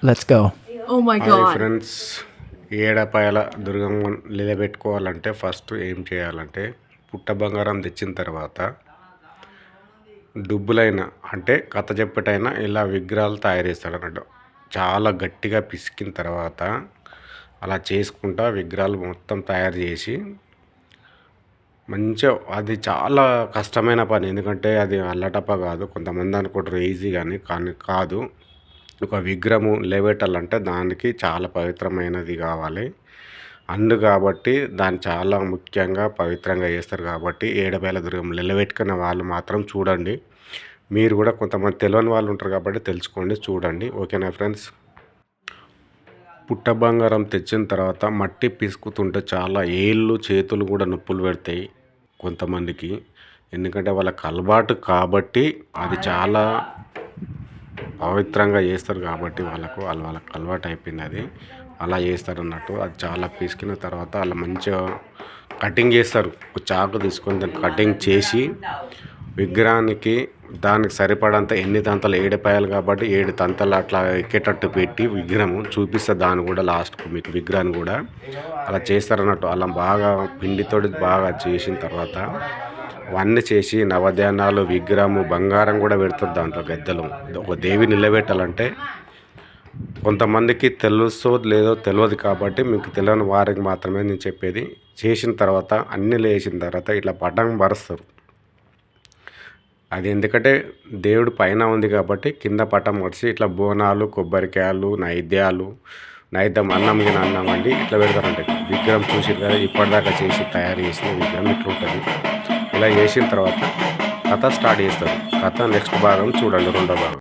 Let's go. Oh my hi god. Friends, Edupayala Durgamma నిలబెట్టుకోవాలంటే first ఏం చేయాలంటే పుట్ట బంగారం తెచ్చిన తర్వాత డుబ్బులైన అంటే కథ చెప్పటైనా ఇలా విగ్రహాలు తయారు చేస్తాడు అన్నట్టు. చాలా గట్టిగా పిసికిన తర్వాత అలా చేసుకుంటా విగ్రహాలు మొత్తం తయారు చేసి మంచిగా, అది చాలా కష్టమైన పని. ఎందుకంటే అది అల్లటప్ప కాదు. కొంతమంది అనుకుంటారు ఈజీ కానీ కాదు. ఒక విగ్రహము లేవేటాలంటే దానికి చాలా పవిత్రమైనది కావాలి. కాబట్టి దాన్ని చాలా ముఖ్యంగా పవిత్రంగా చేస్తారు. కాబట్టి ఏడబేల దుర్గం నిలబెట్టుకున్న వాళ్ళు మాత్రం చూడండి. మీరు కూడా కొంతమంది తెలియని వాళ్ళు ఉంటారు కాబట్టి తెలుసుకోండి, చూడండి. ఓకేనా ఫ్రెండ్స్? పుట్ట బంగారం తెచ్చిన తర్వాత మట్టి పిసుకుతుంటే చాలా ఏళ్ళు చేతులు కూడా నొప్పులు పెడతాయి కొంతమందికి. ఎందుకంటే వాళ్ళకి అలవాటు కాబట్టి అది చాలా పవిత్రంగా చేస్తారు కాబట్టి వాళ్ళకు అలవాటు అయిపోయింది. అది అలా చేస్తారు అన్నట్టు. అది చాలా పిసికిన తర్వాత అలా మంచిగా కటింగ్ చేస్తారు. చాకు తీసుకొని దాన్ని కటింగ్ చేసి విగ్రహానికి దానికి సరిపడంత ఎన్ని తంతలు, 7 పాయలు కాబట్టి 7 తంతలు అట్లా ఎక్కేటట్టు పెట్టి విగ్రహం చూపిస్తారు. దాన్ని కూడా లాస్ట్కు మీకు విగ్రహాన్ని కూడా అలా చేస్తారన్నట్టు. అలా బాగా పిండితోటి బాగా చేసిన తర్వాత అవన్నీ చేసి నవధాన్యాలు, విగ్రహము, బంగారం కూడా పెడతారు దాంట్లో గద్దెలు. ఒక దేవి నిలబెట్టాలంటే కొంతమందికి తెలుసో లేదో తెలియదు కాబట్టి మీకు తెలియని వారికి మాత్రమే నేను చెప్పేది. చేసిన తర్వాత అన్నీ లేచిన తర్వాత ఇట్లా పటం పరుస్తారు. అది ఎందుకంటే దేవుడు పైన ఉంది కాబట్టి కింద పటం పడిచి ఇట్లా బోనాలు, కొబ్బరికాయలు, నైద్యం అన్నం వండి ఇట్లా పెడతారంటే విగ్రహం చూసి కదా ఇప్పటిదాకా చేసి తయారు చేసిన విగ్రహం ఇట్లా ఉంటుంది. ఇలా చేసిన తర్వాత కథ స్టార్ట్ చేస్తారు. కథ నెక్స్ట్ భాగం చూడండి, రెండో భాగం.